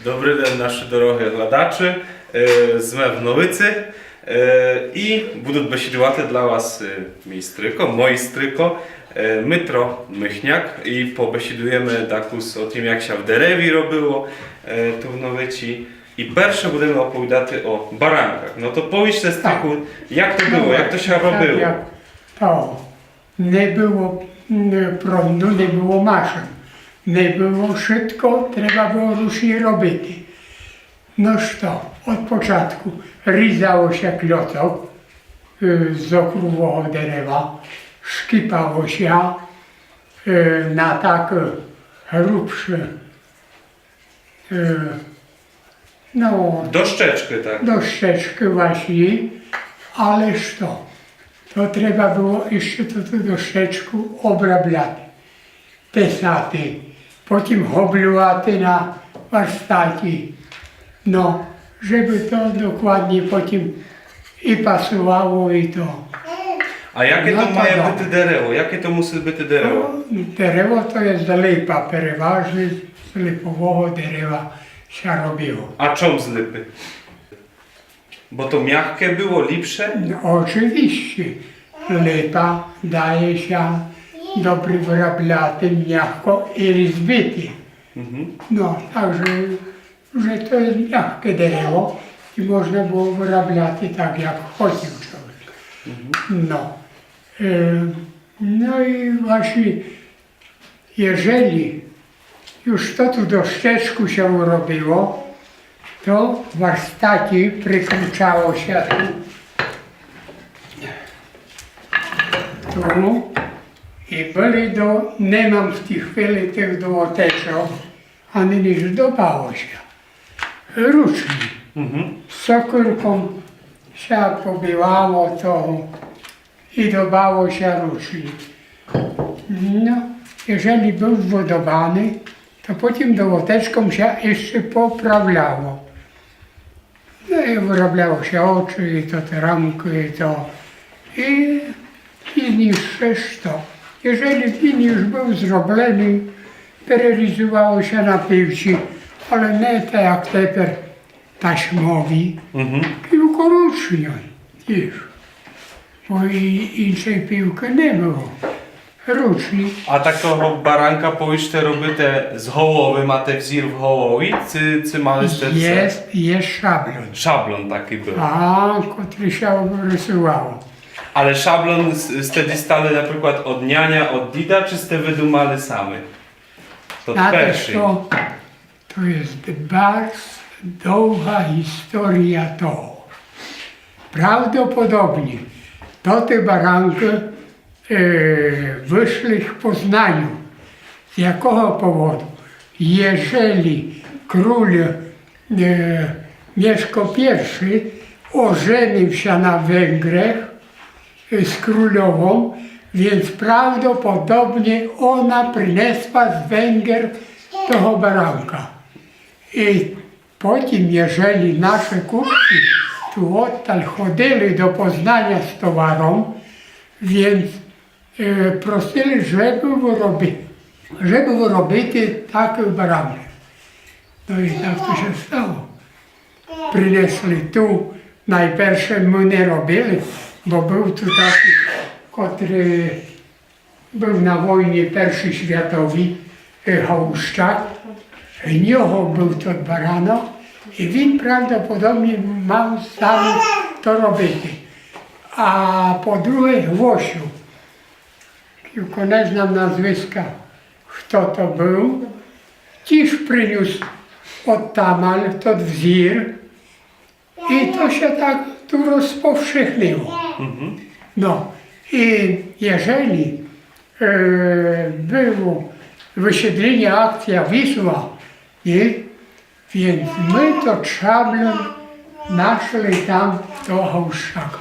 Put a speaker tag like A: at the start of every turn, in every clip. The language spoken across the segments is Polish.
A: Добрий день, наші дорогі глядачі з Мевновиці. І будуть бесідувати для вас мій стрико, мой стрико, Дмитро Михняк. І побесідуємо також о тим, як ще в дереві робило тут в Новичі. І перше будемо оповідати о баранках. Ну то повіжте стрику, як то було, як то ще робило?
B: To nie było prądu, nie było maszyn, nie było szybko, trzeba było różnie robić. Noż to, od początku ryzało się klocok z okrągłego drzewa, szkipało się na tak grubszy, no,
A: Doszczeczki, tak.
B: doszczeczkę właśnie, ależ to trzeba było jeszcze to doszczeczku obrabiać, pisać, potem hoblować na warsztacie, no, żeby to dokładnie potem i pasowało i to.
A: A jakie
B: No
A: to
B: to
A: mає
B: да.
A: бути дерево? Яке то мусить бути дерево?
B: Дерево to jest lipa, переважно z lipowego drzewa się robiło.
A: A czym z lipy? Bo to miękkie było, lepsze?
B: No, oczywiście, lipa daje się dobry wyrabiaty, miękko i zbity. No, także, że to jest miękkie drzewo i można było wyrabiać tak, jak chodził człowiek. No, no i właśnie, jeżeli już to tu do szczeczku się robiło, to w warsztacie prykruczało się tu i byli nie mam w tej chwili tych dołoteczów, ani niż dobało się. Ruczni. Sokórką się pobiłało to i dobało się ruczni. No, jeżeli był wodowany, to potem dołoteczką się jeszcze poprawiało. No i wyrabiało się oczy, i to te ramki, i to. I zniszczysz to. Jeżeli win już był zrobiony, perealizowało się na piłci, ale nie tak jak teraz taśmowi, tylko rucznią też. Bo innej piłki nie było. Rucznik.
A: A такого баранка повіжте робити з голови, мати взір в голові, чи мали сте
B: Jest szablon.
A: Szablon taki był.
B: A, który się rysowało.
A: Ale szablon wtedy stali na przykład od niania, od dida, czy ste wydumali sami? To pierwszy.
B: To jest bardzo długa historia to. Prawdopodobnie to te baranki wyszli w Poznaniu. Z jakiego powodu? Jeżeli król Mieszko I ożenił się na Węgrzech z królową, więc prawdopodobnie ona przyniosła z Węgier tego baranka. I potem, jeżeli nasze kupcy tu odtal chodzili do Poznania z towarem, więc prosili, żeby wyrobić takie baranki. No i tak to się stało. Przynieśli tu, najpierw my nie robili, bo był tu taki, który był na wojnie I światowej, Hałuszczak. Niocho był to barano i win prawdopodobnie miał sam to robić. A po drugie Włosiu. Tylko nie znam nazwiska, kto to był. Dziś przyniósł od tamal, to wzir i to się tak tu rozpowszechniło. No i jeżeli było wysiedlenie akcja Wisła, więc my to szablon naszli tam do Hałuszczaka.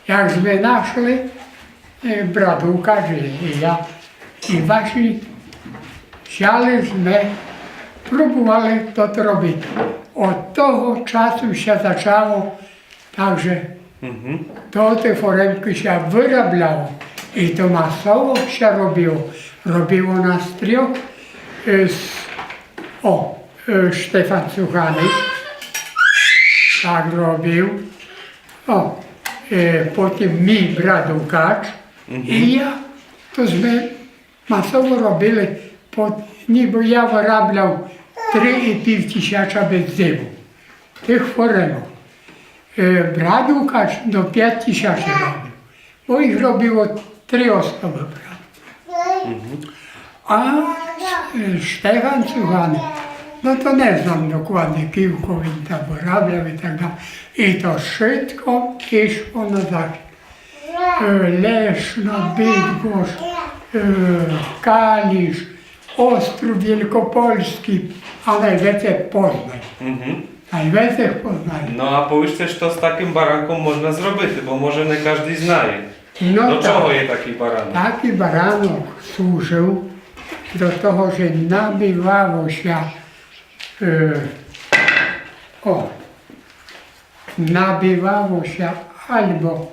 B: Jakśmy naszli, Braduka, i ja, i właśnie wzięliśmy, próbowali to robić. Od tego czasu się zaczęło, także to te foremki się wyrabiało i to masowo się robiło. Robiło nas trio Stefan Cuchany tak robił. O, potem mi brat Łukasz i ja, tośmy masowo robili, niby ja wyrabiał 3,5 tysiąca bez dymu, tych foremów. Brat Łukasz do 5 tysięcy robił, bo ich robiło 3 osoby. A Stefan Cuchany, no to nie znam dokładnie, kilku він tam wyrabiał i tak dalej. I to wszystko szło na zachód. Leszno, Bydgoszcz, Kalisz, Ostrów Wielkopolski, a najwięcej Poznań. Najwięcej Poznań.
A: No a powiedzcie, що з таким баранком можна зробити, бо може не кожен знає.
B: No
A: До
B: tak.
A: чого є такий баранок?
B: Taki baranok służył do tego, że nabywało się nabywało się albo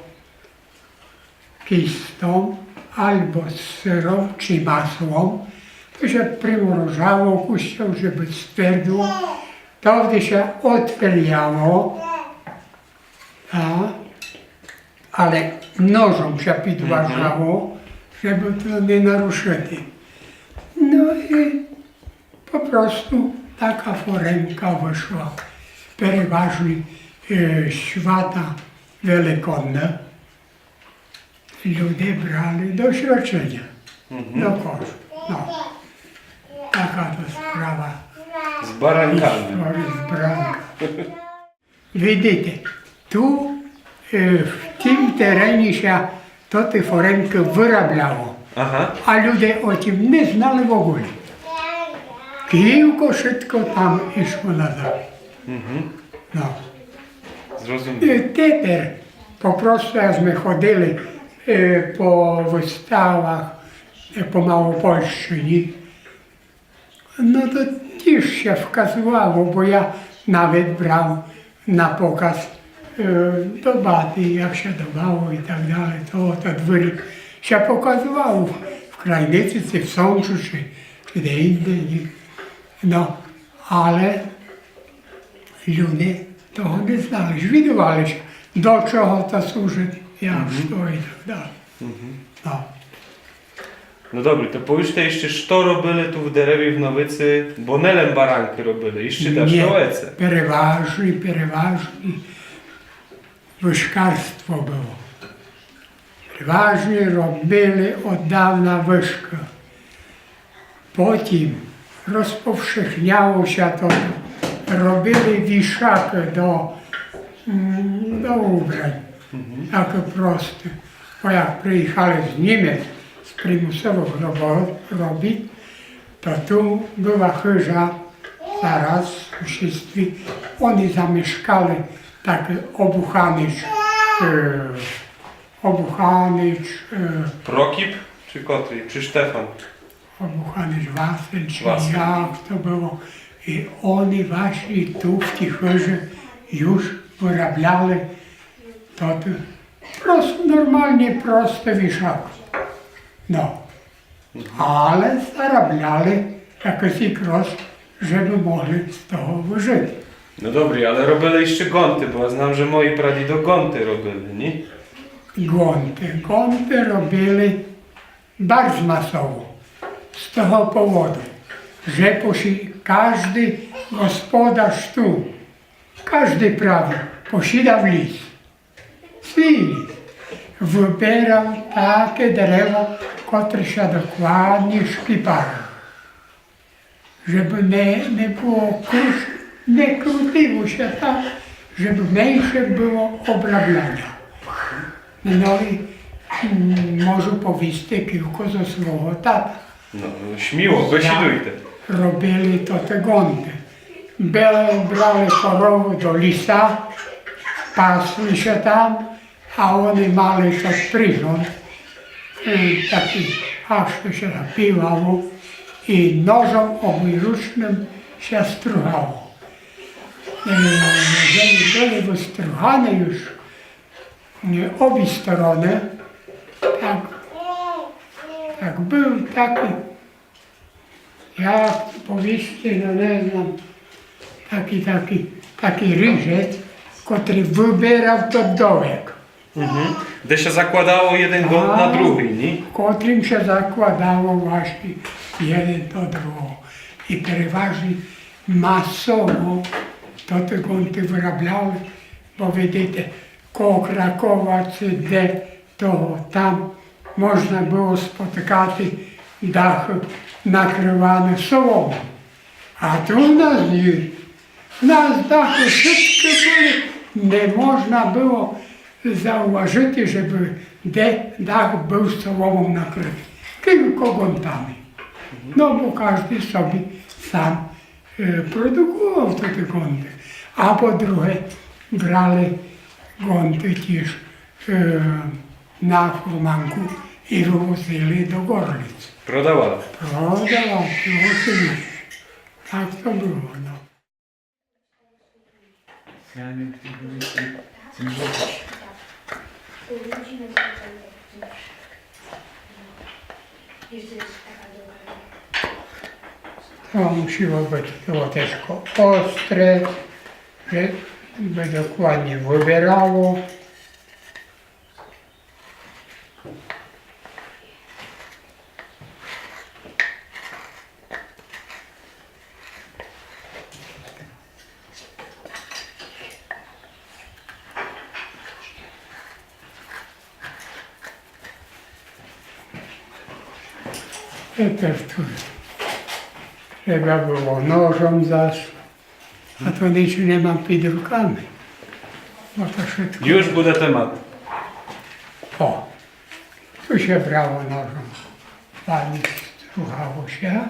B: kistą, albo z syrą czy masłem. To się primrożało kuścią, żeby stwerdło. To wtedy się otwierało, ale nożem się podważało, żeby to nie naruszyli. No i po prostu taka foremka wyszła. Przeważnie święta wielkanocne ludzie brali do świadczenia, do kosztu. No. Taka to sprawa.
A: З баранками.
B: Historii z Branka. Widzicie, tu w tym terenie się to te foremki wyrabiało,
A: Ага.
B: a ludzie o tym nie znali w ogóle. Kilko wszystko tam szło na zachód. No.
A: Зрозуміло.
B: I teraz po prostu jakśmy chodzili po wystawach po Małopolszczyźnie, no to też się wskazywało, bo ja nawet brał na pokaz do baty, jak się dawało i tak dalej, to dwójek się pokazywało w Krajnicy, czy w Sączu, czy gdzie indziej. No, ale ludzie toho nie znali, widywali się, do czego to służy, jak to i tak dalej. No.
A: No добре, то повіжте ще, що робили тут в дереві в Новиці, бо нелем баранки робили, і ще та що це?
B: Переважnie wyszkarstwo było. Przeważnie robili od dawna wyszkę. Potem rozpowszechniało się to, robili wiszaki do ubrań, takie proste. Bo jak przyjechali z Niemiec, z przymusowych robić, to tu była chyża zaraz w wszyscy. Oni zamieszkali taki Obuchanycz,
A: Прокіп чи котрий, чи Штефан?
B: Obuchanycz Wasyl, czy
A: Wasyl.
B: jak to było. I oni właśnie tu w tej chyrze już wyrabiali to normalnie proste wieszaki. No. Ale zarabiali jakiś grosz, żeby mogli z tego wyżyć.
A: No добре, але робили ще гонти, бо я знав, що мої прадідо гонти робили, ні?
B: Gonty robili bardzo masowo. Z tego powodu, że każdy gospodarz tu, każdy prawie posiadał lis. Swój lis. Wybierał takie drzewo, które się dokładnie szkipało. Żeby nie było nie krutiło się tak, żeby mniejsze było obrabiania. No i może powiedzieć kilku ze swojego tata.
A: Ну, śmiło, бесідуйте.
B: Robili to te gonty. Brali korowy do lisa, pasli się tam, a oni mali się przyrząd. Taki aż to się napiwało i nożem obojrucznym się strugało. Jeżeli były wystruchane już obie strony, tak był taki, jak powiedzieć, no nie znam, taki ryżec, który wybierał to dołek.
A: Де się zakładało jeden gąb na drugi, nie?
B: Котрим się zakładało właśnie jeden do drugiego. I przeważnie masowo to te gonty wyrabiały, bo widzicie, koło Krakowa czy де, to tam można było spotykać dachy nakrywane solomą. A tu u nas nie. U nas dachy wszystkie były, nie można było zauważyć, żeby dach był solomą nakryty. Tylko gontami. No bo każdy sobie sam produkował te gonty. A po drugie brali gonty też na furmanku i wywozili do Gorlic.
A: Продавали.
B: Продавали, oczywiście. Tak to było, no. To musiło być złoteczko ostre, żeby dokładnie wybierało. Teraz tu trzeba było nożem zaś, a to nic nie mam pod rukami. Bo to szybko.
A: Już буде temat.
B: O, tu się brało nożem. Ładnie struchało się.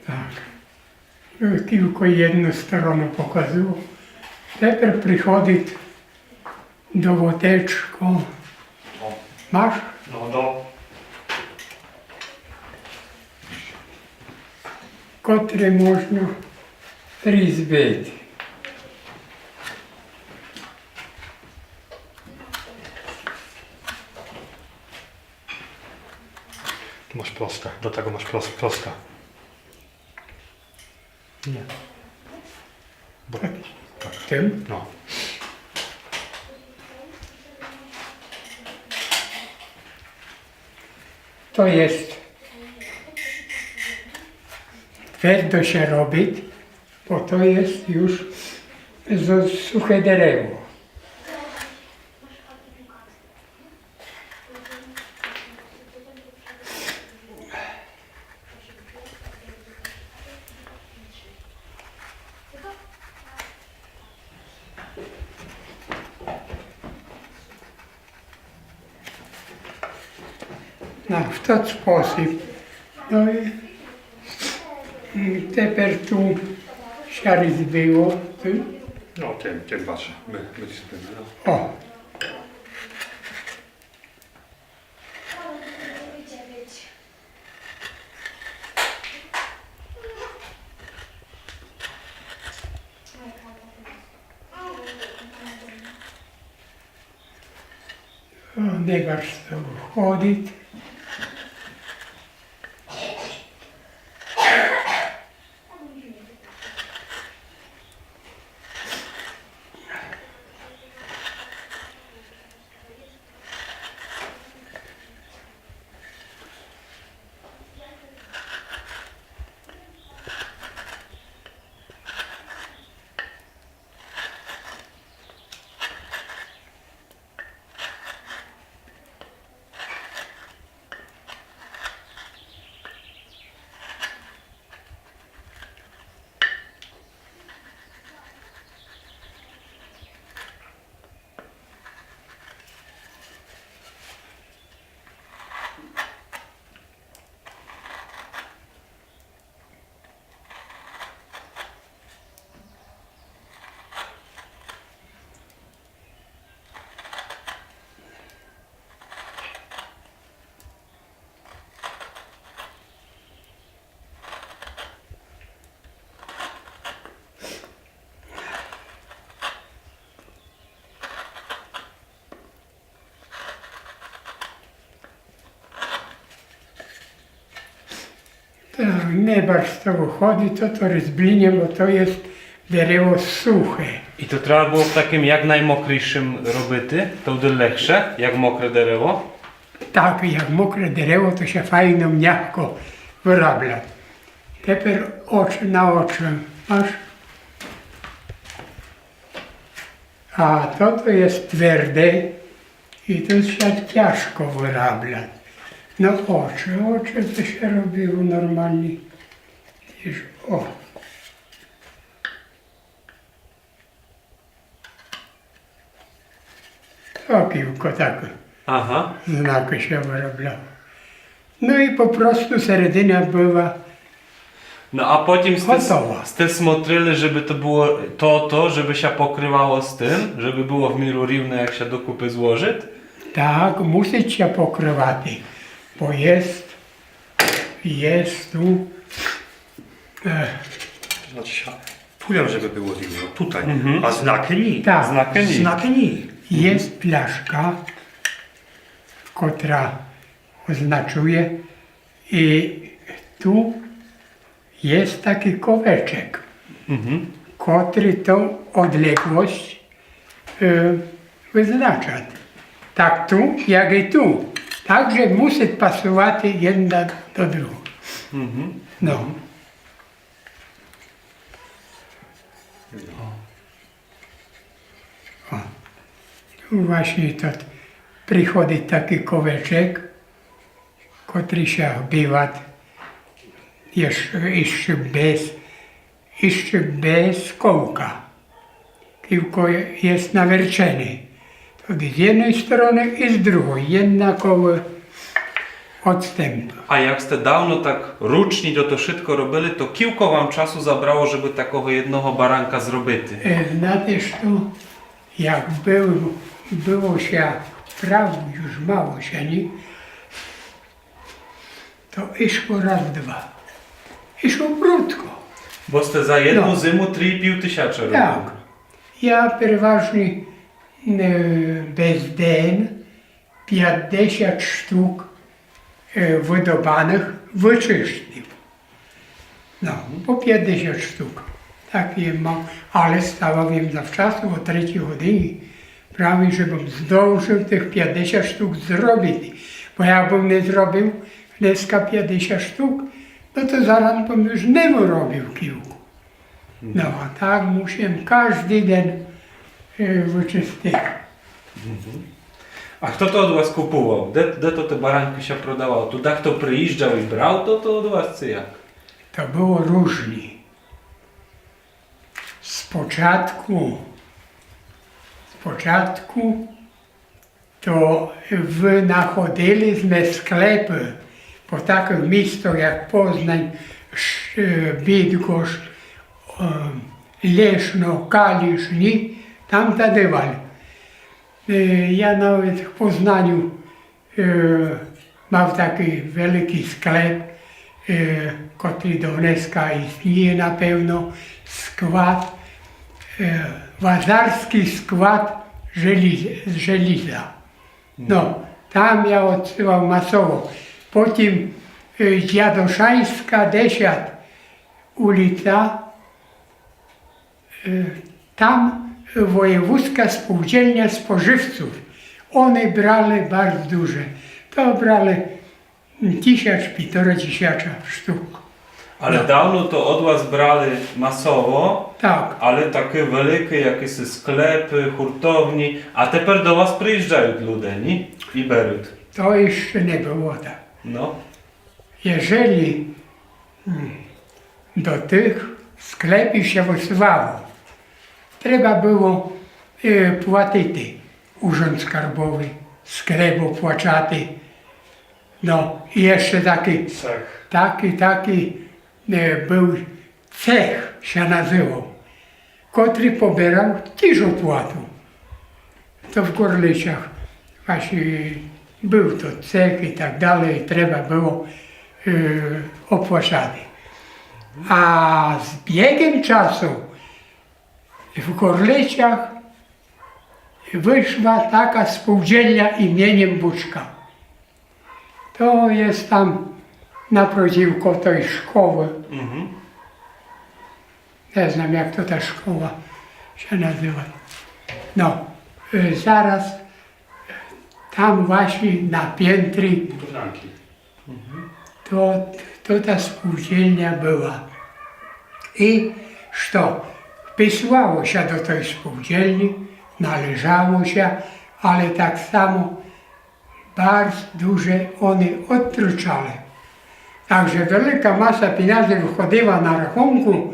B: Tak. Tylko jedną stronę pokazuję. Teraz przychodzi do łoteczko. Masz?
A: No do.
B: Które można rізьбити.
C: Tu masz proste, do tego masz proste. Nie. Bo,
B: Tym?
C: no.
B: To jest twardo się robić, bo to jest już suche drzewo. No, w ten sposób. No i teraz tu się rozbiło. Tu.
C: No, tym patrzę. My ci spytamy, no.
B: O, nie masz to wchodzić. Nie bardzo chodzi, to ryzblinie, bo to jest derewo suche.
A: I to trzeba było w takim jak najmokrejszym robyty, to wtedy lepsze, jak mokre derewo.
B: Tak, jak mokre derewo, to się fajno, miękko wyrabia. Teraz oczy na oczy masz. A to jest twarde i to się ciężko wyrabia. No oczy to się robiło normalnie. Widzisz, o. Okiłko takie.
A: Aha.
B: Znaki się wyrabiały. No i po prostu serdyna była
A: No a potem
B: Gotowa.
A: z te smotryly, żeby to było żeby się pokrywało z tym, żeby było w miru równe jak się do kupy złoży.
B: tak, musi się pokrywać, bo jest tu
C: Znaczy się, powiem, żeby było równo, tutaj, a znaki nie.
B: tak,
A: Znaki nie.
C: Znaki nie.
B: jest plaszka, która oznaczuje i tu jest taki koweczek, który tą odległość wyznacza. Tak tu, jak i tu. Także musi pasować jedna do drugiej. No. O. Tu właśnie to przychodzi taki koweczek, który się wbiwa jeszcze bez kołka. Tylko jest nawiercony. To z jednej strony i z drugiej, jednakowy odstęp.
A: A jak ste dawno tak ruczni to wszystko robili, to kilko wam czasu zabrało, żeby takiego jednego baranka zrobić?
B: Znatiesz to, jak było się prawo już mało się, nie? To išło raz, dwa. Išło krótko.
A: Bo ste za jedną
B: No.
A: zimu 3,5 tysiąca robili.
B: Tak. Ja przeważnie bez den 50 sztuk wydobanych wyczyścił. No, po 50 sztuk. Takie mam, ale stawałem zawczasu o 3 godzinie. Prawie, żebym zdążył tych 50 sztuk zrobić. Bo jakbym nie zrobił dneska 50 sztuk, no to zaraz bym już nie robił kilku. No, a tak musiałem każdy dzień wyczyścić.
A: A kto to od was kupował? Gdzie to te baranki się prodawało? Tu tak kto przyjeżdżał i brał, to od was czy jak?
B: To było różnie. Z początku to wynachodziliśmy sklepy po takich miejscach jak Poznań, Bydgoszcz, Leszno, Kalisz, nie? Tam dawali. Ja nawet w Poznaniu mam taki wielki sklep, który do dneska istnieje na pewno, skład, wazarski skład żeliza. No, tam ja odsyłam masowo. Potem Dziadoszańska 10 ulica, tam wojewódzka spółdzielnia spożywców. One brali bardzo duże. To brali 1000–1500 sztuk.
A: Ale dawno to od was brali masowo,
B: Tak,
A: ale takie wielkie jakieś sklepy, hurtowni, a teraz do was przyjeżdżają ludzie, nie? I berą.
B: to jeszcze nie było tak.
A: No.
B: Jeżeli do tych sklepów się wysyłało, trzeba było płacić. Urząd Skarbowy, sklep opłacaty. No i jeszcze taki był cech się nazywał, który pobierał też opłatę. To w Gorlicach właśnie był to cech i tak dalej, trzeba było opłacać. A z biegiem czasu w Gorlicach wyszła taka spółdzielnia imieniem Buczka. To jest tam naprzeciwko tej szkoły.
A: Mhm.
B: Nie znam jak to ta szkoła się nazywa. No, zaraz tam właśnie na piętry
C: Budowlanki.
B: to ta spółdzielnia była. I co? Wpisywało się do tej spółdzielni, należało się, ale tak samo bardzo duże one odtruczali. Także wielka masa pieniędzy wychodziła na rachunku,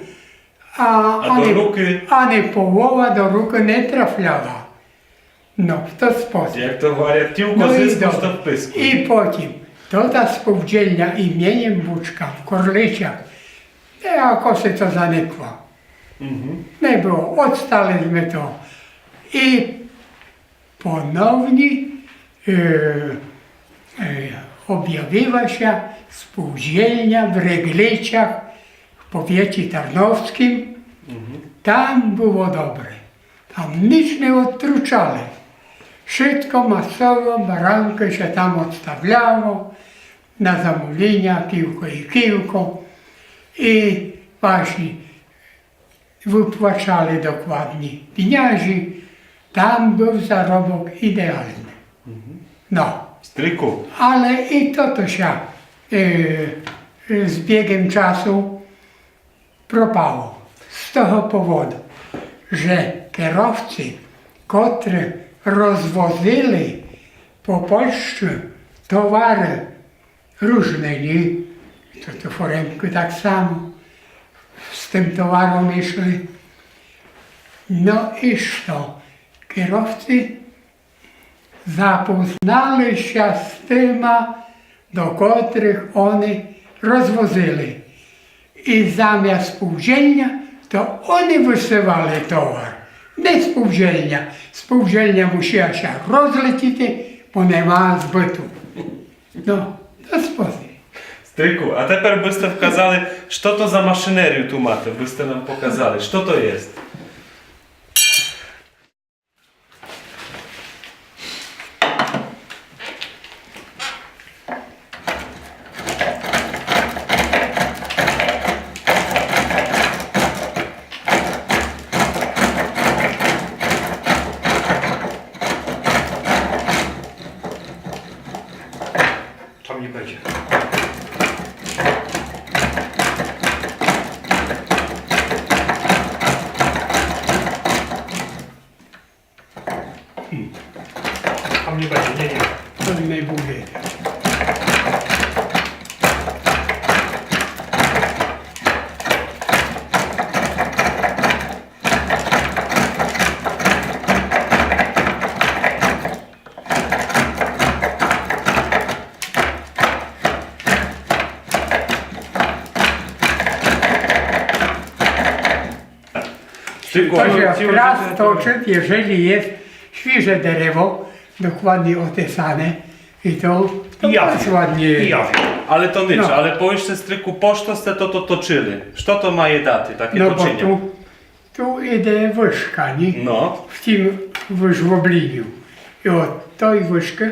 A: A do ruky?
B: ani połowa do ruky nie trafiała. No, w ten sposób.
A: Jak to wariatiłko
B: No i
A: zyskasz
B: dobra.
A: to w pysku.
B: I potem, to ta spółdzielnia imieniem Buczka w Korliciach, jakoś to zanikło. Nie było, odstaliśmy to. I ponownie objawiła się spółdzielnia w Regliciach w powiecie tarnowskim. Tam było dobre. Tam nic nie odtruczali. Wszystko masowo, barankę się tam odstawiało na zamówienia, piłko i kiłko. I właśnie wypłacali dokładnie pieniędzy. Tam był zarobek idealny. No,
A: Stryku,
B: ale i to się z biegiem czasu propało. Z tego powodu, że kierowcy, którzy rozwozili po Polsce towary różne, nie? To foremki tak samo z tym towarem szli. No i co? Kierowcy zapoznali się z tyma, do których oni rozwozili. I zamiast spółdzielnia, to oni wysyłali towar. Nie spółdzielnia. Spółdzielnia musiała się rozlecieć, bo nie ma zbytu. No, to sposób.
A: Stryku, a tepер byste wkazali, co to za maszynerię tu macie, byste nam pokazali, co to jest?
C: Tam nie będzie. Tam nie będzie, nie.
B: To nie będzie.
A: Stryku,
B: To
A: ale
B: się raz toczy, jeżeli jest świeże drzewo, dokładnie otesane, i to bardzo ładnie.
C: I ja wiem.
A: ale to nic,
B: No.
A: ale powiedzcie Stryku, pošto ste to toczyli? Co to ma je daty, takie
B: No bo
A: toczenie?
B: tu idzie wyżka, nie?
A: No,
B: W tym wyżłoblieniu. I od tej wyżki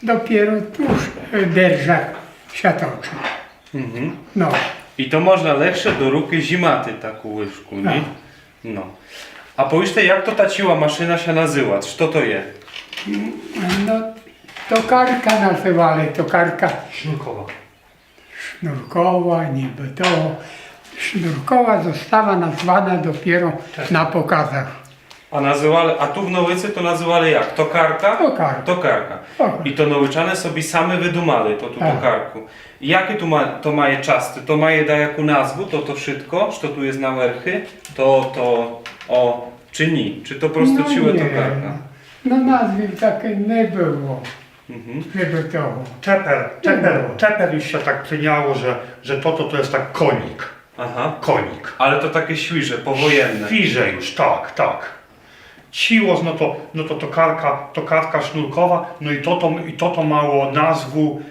B: dopiero tuż derżak się toczy. No,
A: i to można lepsze do ruky zimaty taką łyżku, nie?
B: Tak.
A: No. A powiedzcie, jak to ta ciła maszyna się nazywa? Co to jest?
B: no tokarka nazywali, tokarka
C: Sznurkowa.
B: sznurkowa, niby to. Sznurkowa została nazwana dopiero na pokazach.
A: A tu w Nołycy to nazywali jak? Tokarka?
B: Tokarka.
A: Tokarka.
B: Tokarka.
A: I to Nowyczane sobie same wydumali to tu
B: Tak.
A: tokarku. I jakie to ma je czasy? To ma je da jaką nazwu, to wszystko, co tu jest na werchy? Czy nie? Czy to prosto ciłe
B: nie,
A: tokarka?
B: no nazwy takie nie było,
A: Mhm.
B: żeby to.
C: Teper już się tak kliniało, że to jest tak konik.
A: Aha.
C: Konik.
A: Ale to takie świże, powojenne.
C: Wiże już, tak. Ciłos, no to tokarka sznurkowa, no i to mało nazwu,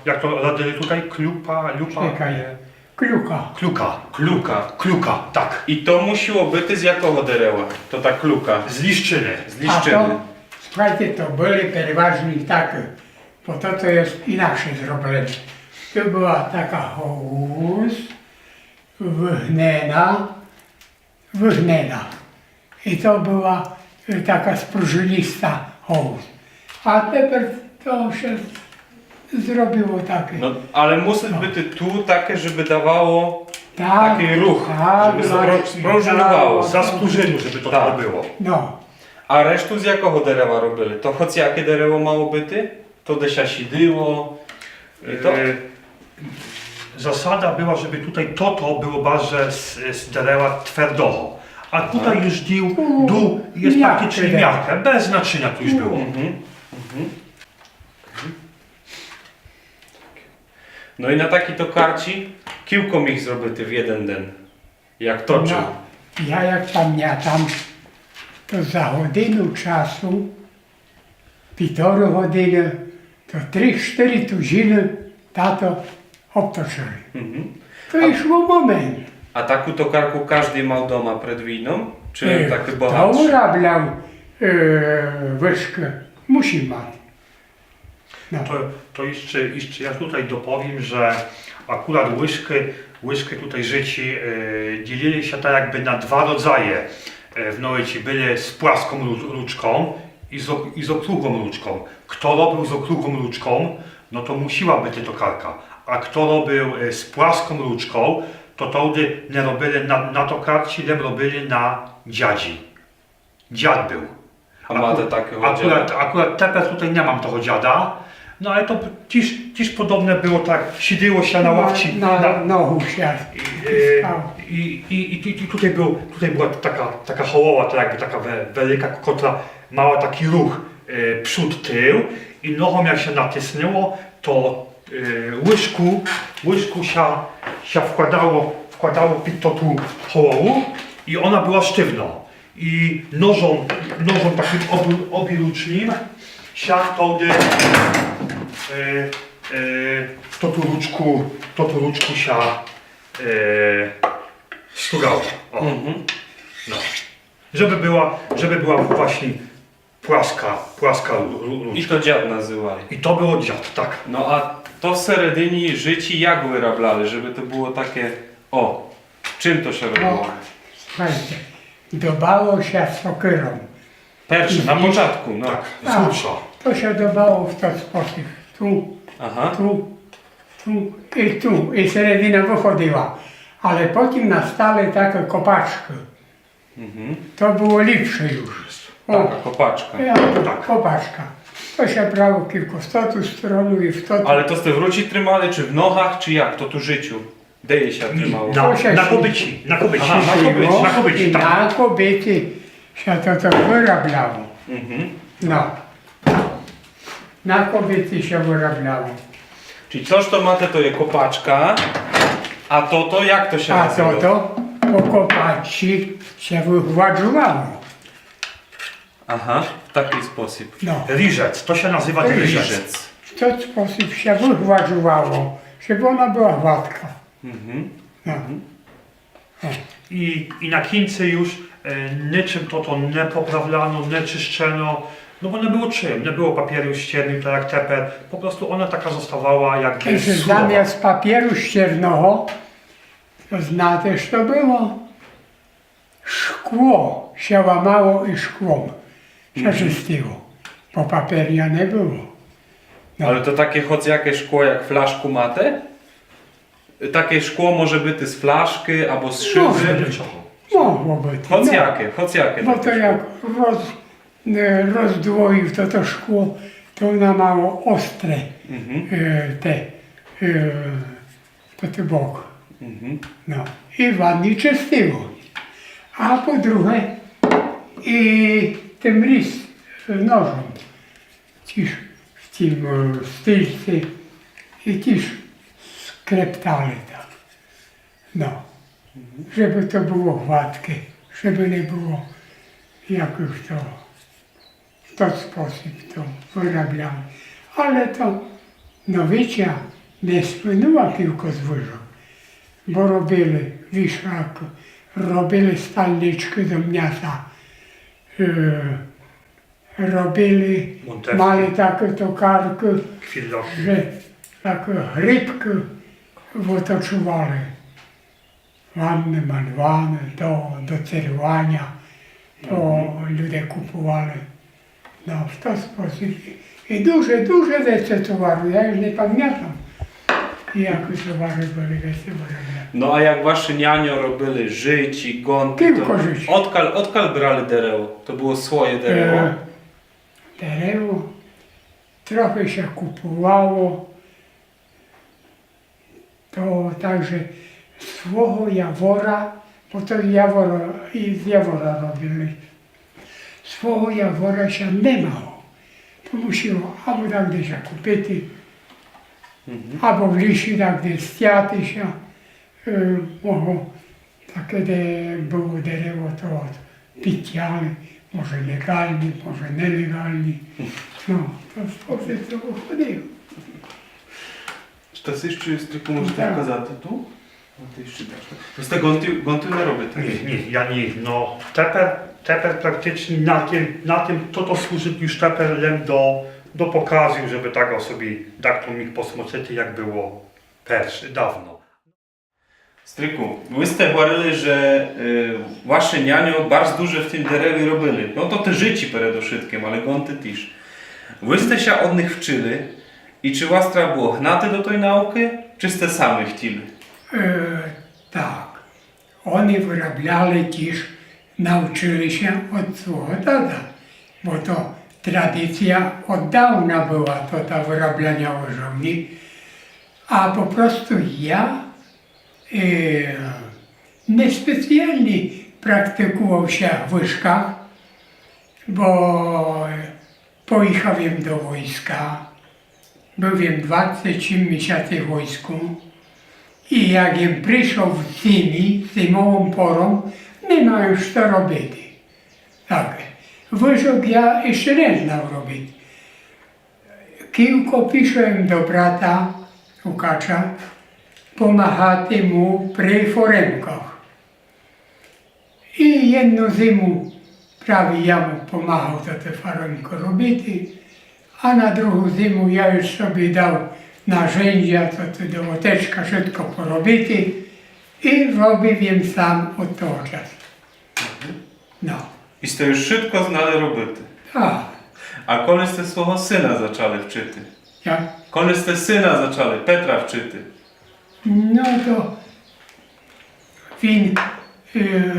C: jak to radyli tutaj, lupa,
B: Czekaj. Kluka.
C: kluka, tak,
A: I to musiło być z jakiego dereła? To ta kluka.
C: z liszczyny.
A: Z
B: A
A: liszczyny.
B: to, słuchajcie, to były przeważnie takie bo to jest inaczej zrobione. To była taka hołuz wygnena. I to była taka sprужинista hołuz. A teraz to się zrobiło takie.
A: No, ale musi być tu takie, żeby dawało
B: Tak,
A: taki ruch,
B: tak,
A: żeby
B: właśnie.
A: sprążynowało.
C: Za sprужину, żeby to
A: Tak.
C: tak było.
B: No,
A: A resztu z jakiego derewa robili? To choć jakie derewo mało byty? To desia sidyło i to?
C: Zasada była, żeby tutaj to było bardzo z derewa twardego. A tutaj już dół jest
B: miarkę
C: praktycznie
B: derewa.
C: miarkę, bez naczynia tu już było.
A: No i na taki to karci kilkom ich zrobity w jeden den. Jak toczył.
B: no. Ja jak pamiętam, to za godzinę czasu, 1,5 godziny, to 3-4 tuziny tato obtoczyli. To już był moment.
A: A taką tokarku każdy miał doma przed wojną? Czy taki
B: To
A: bohatszy?
B: urabiał łyżkę. Musi mać. No.
C: To jeszcze ja tutaj dopowiem, że akurat łyżki tutaj życi dzielili się tak jakby na dwa rodzaje. W Nowici byli z płaską ruczką i z okrągłą ruczką. Kto robił z okrągłą ruczką, no to musiała być tokarka. A kto robił z płaską ruczką, to wtedy nie robili na tokarci, ale robili na dziadzi. Dziad był.
A: A ma te takie
C: Akurat teraz tutaj nie mam tego dziada, no ale to dziś podobne było tak, siedziło się na ławci.
B: Na nohu się.
C: I tutaj była taka hołowa, tak jakby taka wielka kotra, mała taki ruch przód, tył i nogą jak się nacisnęło, to łyżku się wkładało pod to tu hołowu i ona była sztywna. I nożą takim obirucznym się wtedy to tu ruczku się stugało. No. Żeby była właśnie płaska
A: I
C: ruczka.
A: to dziad nazywali.
C: I to było dziad, tak.
A: No a to w seredyni życi jak wyrablali, żeby to było takie... O, czym to się robiło?
B: No, słuchajcie, dobało się sokyrą.
A: Pierwsze, na początku, no.
C: Tak,
B: Tak.
C: z łucza.
B: To się dobało w ten sposób. Tu,
A: Aha.
B: tu i seredyna wychodziła. Ale potem nastali takie kopaczki. To było lepsze już.
A: Taka kopaczka.
C: Tak.
B: Kopaczka. To się brało kilkustotu stron i w to...
A: Ale to ste wróci trzymali, czy w nochach, czy jak? To tu życiu. Deje się trzymało.
C: Na kobyci.
A: Aha,
C: Na kobyci,
B: I
C: tak.
B: na kobiety się to wyrabiało. No. Na kobiety się wyrabiało.
A: Czyli toż to ma to je kopaczka, a to jak to się
B: A
A: nazywa?
B: to po kopaci się wygładżowało.
A: Aha, w taki sposób.
B: No.
C: Ryżec, to się nazywa ryżec.
A: Ryżec.
B: W ten sposób się wygładżowało, żeby ona była gładka. No.
C: I na końcu już niczym to nie poprawlano, nie czyszczono, no bo nie było czym, nie było papieru ściernym, tak jak teper, po prostu ona taka zostawała jakby
B: Że
C: surowa.
B: zamiast papieru ściernego, to też to było. Szkło się łamało i szkłom się czystiło, bo papieria nie było. No.
A: Ale to takie choć jakie szkło jak flaszku mate? Takie szkło może być z flaszki albo z
B: Może
A: szyby.
C: Nie czego.
B: Mogło być.
A: Choć
B: no.
A: jakie?
B: Bo to
A: takie
B: jak
A: szkło?
B: rozdwoił to szkło, to ona mało ostre te bok. No. I ładnie czystiło. A po drugie i tym nożem ciż w tym stylce i ciż skreptali tak. No. Żeby to było gładkie, żeby nie było jakoś to w ten sposób to wyrabiamy. Ale to nowicia nie spłynęła tylko z łyżą, bo robili wiszak, robili stalniczki do miasta robili,
C: Montewki.
B: mali taką tokarkę,
C: Chwilę.
B: że taką rybkę wytoczywali. Ładne, malwane, to do cerowania, to ludzie kupowali. No w ten sposób. I duże rzeczy towaru, ja już nie pamiętam, jakie towary były rzeczy wyrobione.
A: No a jak wasze nianio robili życi, gonty,
B: Tylko życi.
A: odkal brali dereło? To było swoje dereło?
B: Derewo trochę się kupowało, to także swого jawora, bo to i z jawora robili. Swого jawora się nie mało. To musiło albo tak gdzieś kupić, albo w lisie tak gdzieś stjaty się mogło. Takie było derewo to od pitiali, może legalni, może nielegalni. No, to w sposób to wychodziło.
A: Czy to jeszcze jest tylko może
B: Tak.
A: казати tu? Ти ще даш. Просто гонти не робите?
C: Nie, ja nie. No, teper praktycznie na tym to służy już teperem do pokazu, żeby tak sobie tak to mіг посмотрити, jak było dawno.
A: Stryku, ви сте говорили, że wasze nianio bardzo duże w tym derewie robili. No to te życi передошитком, ale gonty też. Ви сте się od nich wczyli i czy was trzeba było gnati do tej nauki, czy ste sami chcieli?
B: Tak. Oni wyrabiali też, nauczyli się od swojego tata, bo to tradycja od dawna była, to ta wyrabiania łożowni. A po prostu ja niespecjalnie praktykował się w łyżkach, bo pojechałem do wojska, byłem 23 miesiące w wojsku i jak jem przyszedł w zimową porą, nie miałem już to robić. Tak, łyżek ja jeszcze nie znał robić. Kilko piszę do brata Łukacza, pomagati mu przy foremkach. I jedną zimę prawie ja mu pomagał to te foremki robić, a na drugą zimę ja już sobie dał narzędzia, to do łoteczka wszystko porobić i robiłem sam od tego czasu. No,
A: I ste już szybko znali roboty.
B: tak,
A: A коли сте свого сина zaczęli wczyty?
B: jak
A: Коли сте сина zaczęli, Petra wczyty?
B: no to він,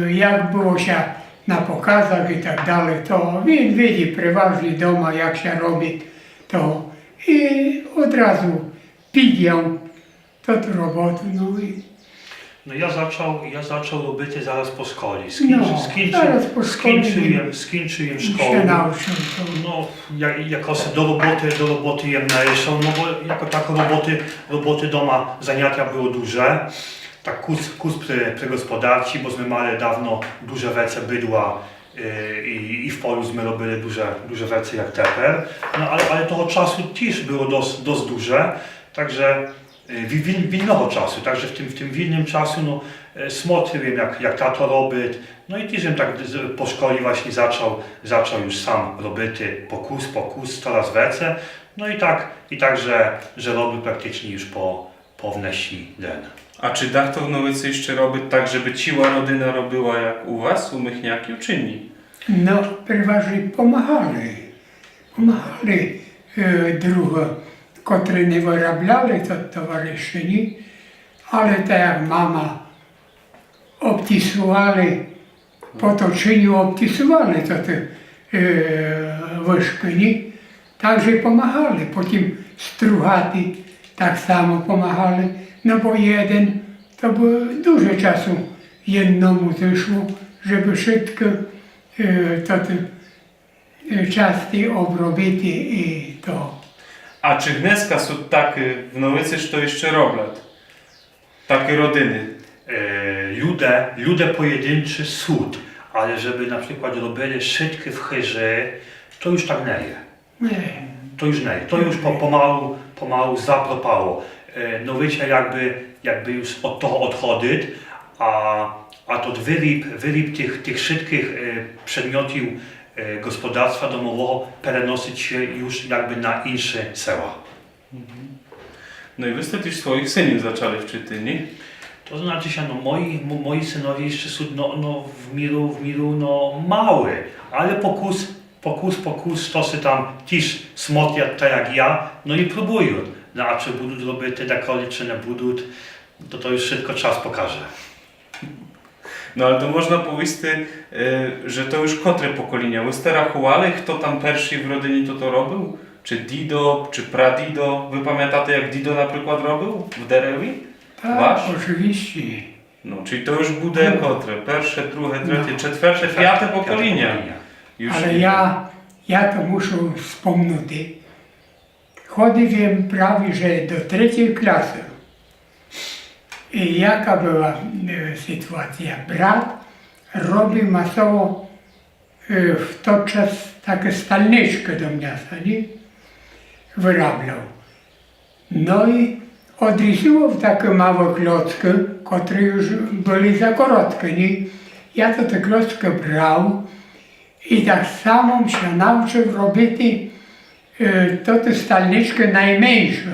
B: jak było się na pokazach i tak dalej, to він widzi przeważnie doma, jak się robi, to i od razu pidią to roboty, no i
C: No ja zaczął robić zaraz po szkole.
B: zaraz po szkole
C: Skończyłem
B: się
C: szkołę.
B: nauczył to.
C: No, jako do roboty jem należał, no bo jako tak roboty doma zajęcia było duże. Tak kurs przy gospodarci, bo my mieli dawno duże wece bydła i w polu my robili duże wece jak teper. No ale toho czasu też było dość duże, także winnego czasu, także w tym winnym czasu no, smotriłem jak tato robić, no i też tak po szkole właśnie zaczął już sam robić po kurs coraz więcej, no i tak, że robił praktycznie już po wneśni den.
A: A czy tak to w Nowicy jeszcze robić tak, żeby ciła rodyna robiła jak u was, u Mychniaki, uczynni?
B: No, przeważnie pomagali drugie, które nie wyrabiali to towarzyszyni, ale tak jak mama obtisowali, po toczeniu obtisowali to te łyżki, także pomagali. Potem strugaty tak samo pomagali, no bo jeden, to było dużo czasu jednomu zeszło, żeby wszystko to te части обробити і то.
A: A czy gneska są takie w Nowicy, że to jeszcze robią? Takie rodyny?
C: Ludzie pojedynczy sód, ale żeby na przykład robili szybkie w chyrze, to już tak nie je.
B: Не.
C: To już nie, to już pomału zapropało. No wiecie, jakby już od tego odchodzić, a to wyrób tych szybkich przedmiotów gospodarstwa domowego przenosić się już jakby na inne sela.
A: No i wy ste też swoich synów zaczęli w Czytyni.
C: To znaczy się, no moi synowie jeszcze są w miru mały, ale pokus, to się tam też smotja tak jak ja, no i próbują. No a czy budуть robić te dekoli, czy nie budуть, to już tylko czas pokaże.
A: No ale to można powiedzieć, że to już kotre pokolenia. Wy ste rachowali, kto tam pierwszy w rodzinie to robił? Czy Dido, czy Pradido? Wy pamiętacie jak Dido na przykład robił w Derewi?
B: Tak,
A: Wasz?
B: oczywiście.
A: No, czyli to już bude kotre. Pierwsze, drugie, trzecie, czwarte, piąte pokolenia. Już
B: Ale
A: nie.
B: ja to muszę wspomnieć. Chody wiem prawie, że do trzeciej klasy. I jaka była sytuacja? Brat robił masowo w to czas takie stalniczkę do miasta, nie? Wyrabiał. No i odrysował takie małe klocki, które już były za krótkie, nie? Ja to te klocki brał i tak samo się nauczył robić to te stalniczkę najmniejsze.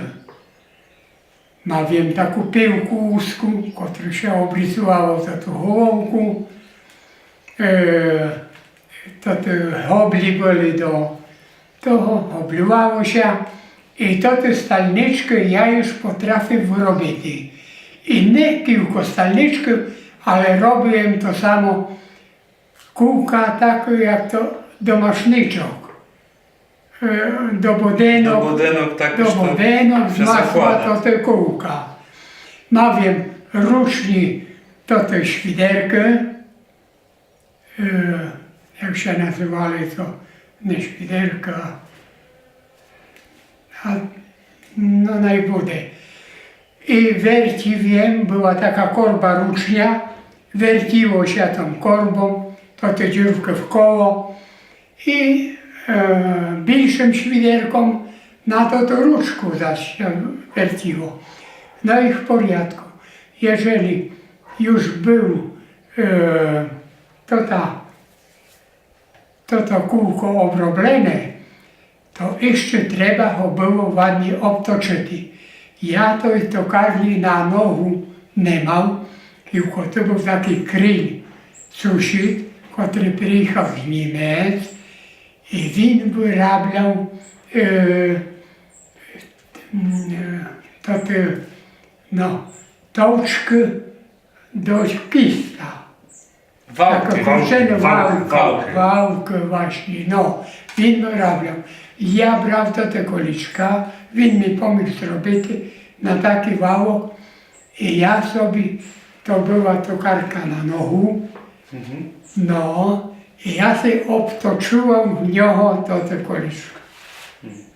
B: Ma wiem taką piłkę łuską, którą się obrysowało za tą hołąku. To te hobli były do toho, oblywało się. I to te stalniczkę ja już potrafię wyrobić. I nie tylko stalniczkę, ale robiłem to samo kółka takie jak to do maszniczok. Do budenok,
A: Do budenok tak już to
B: z
A: się
B: masła
A: zakłada.
B: to te kółka. Ma wiem ruszni to te świderkę, jak się nazywali to, nie świderka, a no najbudę. I werci wiem, była taka korba rucznia, werciło się tą korbą, to tę dziurkę w koło i większym świderką na to ruczku zaś się werciło. No i w porządku. Jeżeli już był to kółko obrobione, to jeszcze trzeba go było ładnie obtoczyć. Ja to każdy na nogu nie miał, tylko to był taki kryj suszy, który przyjechał z Niemiec i on wyrabiał toczkę do kista.
A: Wałki.
B: Wałkę właśnie, no. Він robił. Ja brał to te koliczka, він mi pomógł zrobić na taki wałok i ja sobie, to była tokarka na nogu, no i ja sobie obtoczyłem w niego to te koliczka.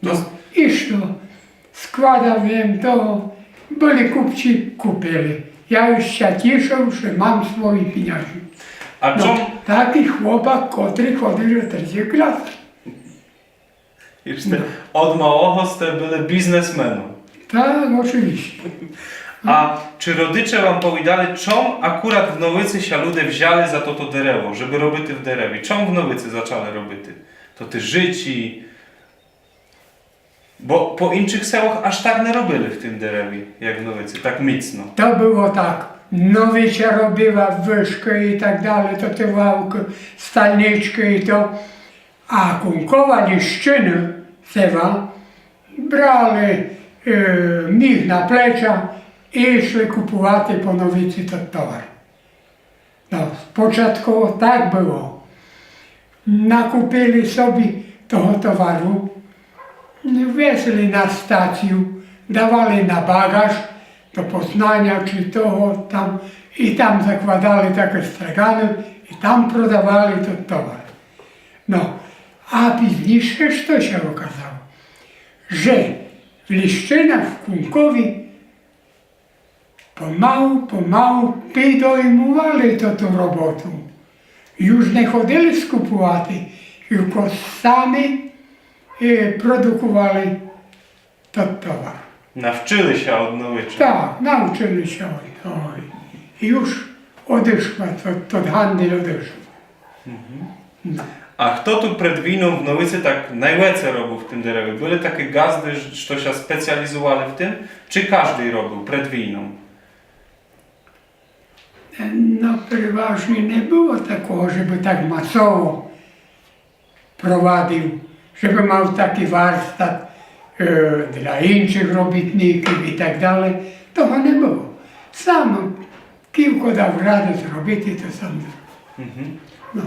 B: No i co? Składałem to, byli kupci, kupili. Ja już się cieszę, że mam swoje pieniądze.
A: A
B: No,
A: czym?
B: taki chłopak, który chodził do trzeciej klasy.
A: Już te od małego ste byli biznesmenem.
B: Tak, oczywiście.
A: A czy rodzice wam powiedzieli, czemu akurat w Nowycy się ludzie wzięli za to derewo, żeby robić w derewie? Czemu w Nowycy zaczęli robić? To te życi. Bo po innych sełach aż tak nie robili w tym derewie, jak w Nowycy, tak mocno.
B: To było tak. Nowicia robiła wyszkę i tak dalej, to te wałki, stalniczki i to. A kunkowa liszczyny sewa brali mich na plecza i szli kupować po Nowicy to towar. No, początkowo tak było. Nakupili sobie tego towaru, wieźli na stację, dawali na bagaż do Poznania czy toho tam i tam zakładali takie stragany i tam prodawali to towar. No, a później co się okazało? Że w Liszczynach, w Kunkowie pomału podejmowali tą robotę. Już nie chodzili skupować, tylko sami produkowali ten towar.
A: Nawczyli się od Nowycza.
B: Tak, nauczyli się. Oj. I już odeszła, to handel odeszł. No.
A: A kto tu przed wійną w Nołycy tak najłece robił w tym derewie? Były takie gazdy, że się specjalizowali w tym? Czy każdy robił przed wійną?
B: No przeważnie nie było takiego, żeby tak masowo prowadził, żeby miał taki warsztat dla innych robotników i tak dalej. Tego nie było. Sam kilku dał radę zrobić i to sam zrobił.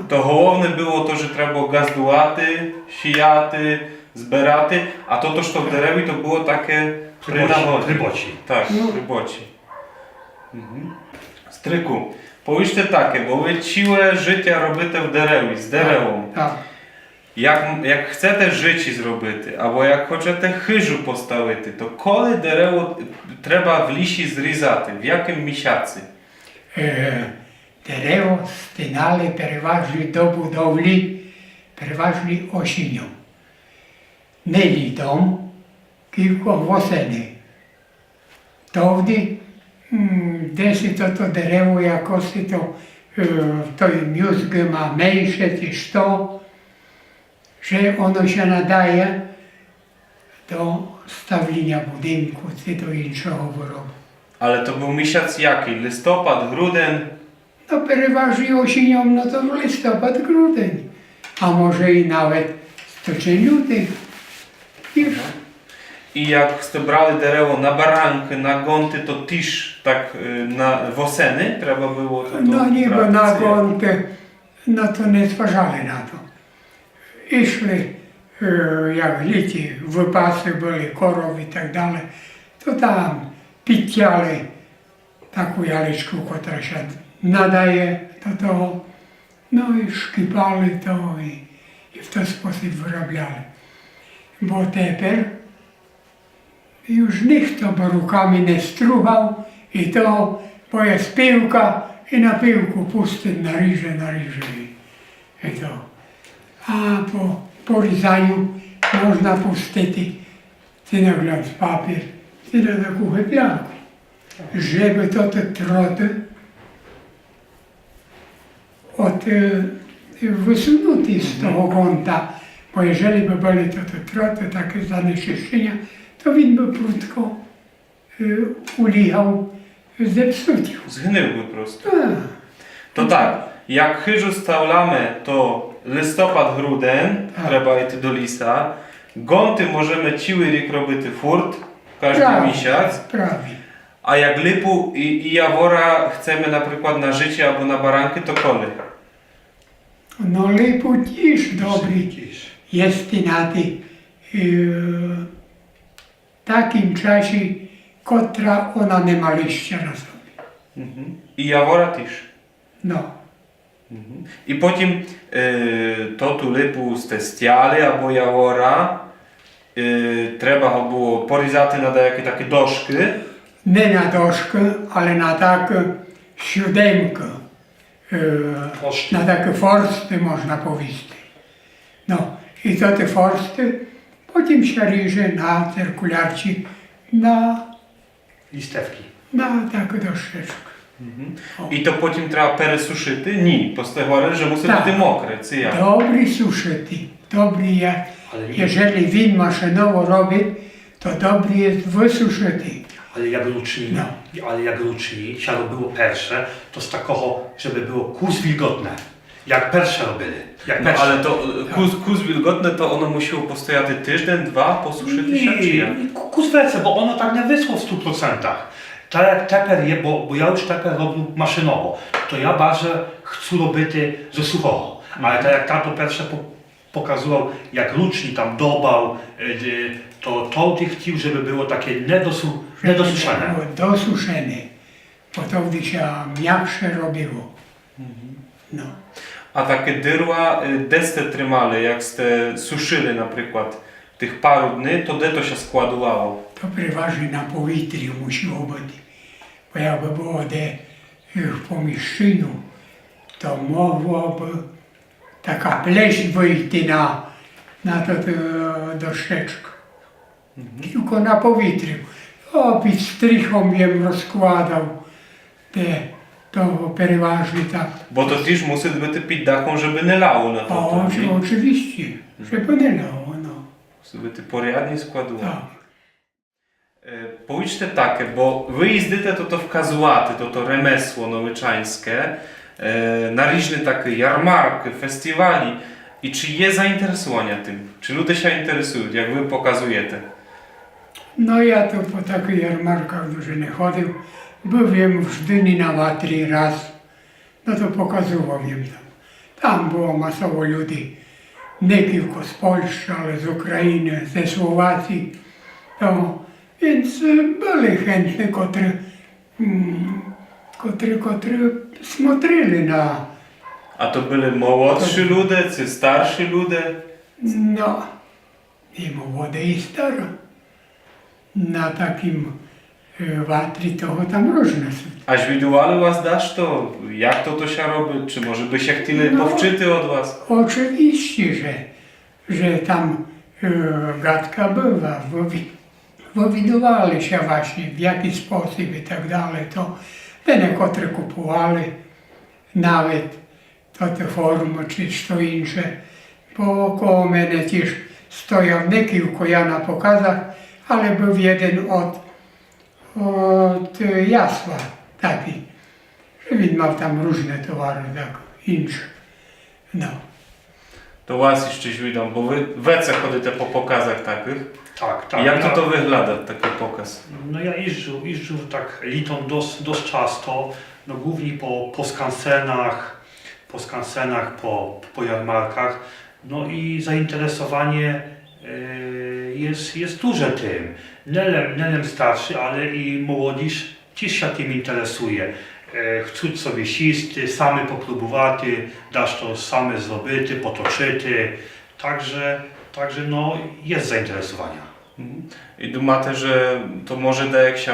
A: To główne było to, że trzeba było gazdułaty, sijaty, zberaty, a to, co w derewi, to było takie
C: Ryboci.
A: Tak,
B: No.
A: ryboci. Stryku, powiedzcie takie, bo wy ciłe życia robicie w derewi, z derewą.
B: Tak.
A: Jak chcete życie zrobити, albo jak хочете хижу поставити, то коли дерево треба в лісі зрізати? В якому місяці?
B: Дерево стинали переважно до будовлі, переважно осінню. Не літом, кілько восени. Тоді десь то дерево якось той м'юзги ма менше, чи що, że ono się nadaje do stawienia budynku czy do innego wyrobu.
A: Ale to był miesiąc jaki? Listopad, grudzień?
B: No przeważnie osenią, no to listopad, grudzień, a może i nawet styczeń, luty. Już.
A: I jak ste brali derewo na baranki, na gonty, to też tak na woseny trzeba było to
B: No niby
A: brać,
B: na
A: czy jak?
B: gąkę, no to nie zważali na to. Išli, jak liti, wypasy byli, korów i tak dalej, to tam pitiali taką jaliczkę, która się nadaje do toho, no i szkipali to i w ten sposób wyrabiali. Bo teraz już nikt to by rukami nie struchał i to, bo jest piłka i na piłku pusty na ryże i to. A po porізанню можна пустити це на глянц папір, це на таку геплянку, щоб то троти от висунути з того гонта, бо jeżeli by były to troty, takie zanieczyszczenia, to він би prudko ulegał zepsuciu.
A: Zgniłby po prostu. To tak, jak chyżu stawlamy, to listopad, grudzień,
B: Tak.
A: trzeba iść do lisa. Gonty możemy ciły rік робити furt, każdy
B: Prawie,
A: miesiąc.
B: prawie.
A: A jak lipu i jawora chcemy na przykład na życie albo na baranki, to kole.
B: No lipu też dobry. Jest i na takim czasie, kotra ona nie ma liścia na sobie.
A: I jawora też.
B: No,
A: I potem to tu lipu z te stiali albo jawora trzeba go było porізати na jakie takie doszki.
B: nie na doszkę, ale na taką siódemkę,
C: Forsty.
B: na takie forsty można powiedzieć. No i to te forsty potem się ryże na cyrkularci,
C: Listewki.
B: na taką doszeczkę.
A: I to potem trzeba peresuszyty? Nie, postawiali, że musi
B: Tak.
A: być mokre, czy jak?
B: Dobry suszyty, dobry jak,
C: Ale nie-
B: jeżeli win maszynowo robi, to dobry jest wysuszyty.
C: Ale jak ruczni,
B: No.
C: ale jak ruczni, siano było persze, to z takoho, żeby było kus wilgotne. Jak persze robili. Jak
A: No
C: persze.
A: ale to kus wilgotne, to ono musiało postojać tydzień, dwa, posuszyty się, czy jak?
C: Kus wece, bo ono tak nie wyschło w 100%. Tak jak teper je, bo ja już teper robił maszynowo, to ja bardzo chcę robić ze suchowo. Ale tak jak tato persze pokazywał, jak ruczni tam dobał, to ty chciał, żeby było takie niedosuszone.
B: Było dosuszone, bo to wtedy się miększe robiło. No.
A: A takie dyrła, desce trymale, jak ste suszyli na przykład tych paru dni, to de to się składowało.
B: To przeważnie na powietrzu musiło być. Bo jakby było w pomieszczeniu, to mogłoby taka pleść wyjść na to doszeczkę. Tylko na powietrzu. O, pід strychą jem rozkładał te to переважно так.
A: Бо тоді ж мусить бути під дахом, щоб не лало на
B: А
A: то.
B: очевидно, щоб не ляло воно.
A: Мусить бути порядні складувати.
B: Так.
A: Powiedzcie takie, bo wy jeździcie to wkazywaty, to remesło nowyczańskie, na różne takie jarmarki, festiwali. I czy jest zainteresowanie tym? Czy ludzie się interesują, jak wy pokazujecie?
B: No ja to po takich jarmarkach дуже не ходив. Byłem w Żdyni na Watri raz, no to pokazywał im tam. Tam było masowo ludzi, nie tylko z Polski, ale z Ukrainy, ze Słowacji. To, więc byli chętni, którzy смотрели na,
A: A to byli młodsi ludzie, czy starsi ludzie?
B: no, i młode i stare. Na takim Watri toho tam różne są.
A: A widuali was dasz to? Jak to się robi? Czy może by się chcieli
B: No.
A: powczyty od was?
B: Oczywiście, że tam gadka była, bo widywali się właśnie w jaki sposób i tak dalej, to te niektóre kupowali nawet to te formy czy co inne, bo koło mnie też stoяв nie kilku ja na pokazach, ale był jeden od Jasła taki, że він мав tam różne towary tak inne. No.
A: To was jeszcze widzą, bo wy wece chodzicie po pokazach takich.
C: Tak, tak.
A: Jak
C: ja,
A: to wygląda, taki pokaz?
C: No ja jeżdżę tak litą dość często, no głównie po skansenach, po jarmarkach. No i zainteresowanie jest duże tym. Nie starszy, ale i młodzież też się tym interesuje. Chcą sobie siść, sami popróbować, dasz to same zrobić, potoczyty. Także no, jest zainteresowanie.
A: I думаєте, że to może da jak się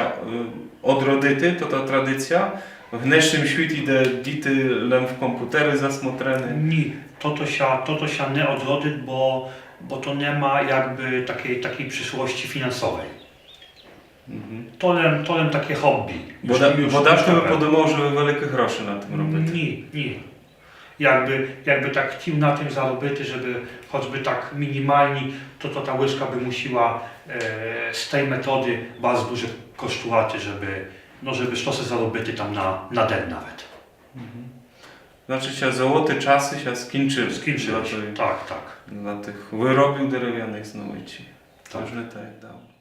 A: odrodyty, to ta tradycja? W dnešním świecie, де діти лем в комп'ютери засмотрені.
C: Nie, to się nie odrodzi, bo to nie ma jakby takiej przyszłości finansowej. To lem takie hobby.
A: Bo dasz to by podumał, że wielkie grosze na tym robić.
C: Nie. Jakby tak chciał na tym zarobić, żeby choćby tak minimalnie, to ta łyżka by musiała z tej metody bardzo dużo kosztować, żeby sztosy zarobić tam na den nawet.
A: Znaczy się złote czasy się skończyły.
C: Skończyło się. Tak.
A: Dla tych wyrobił drewnianych znowu ci. To już nie tak dało.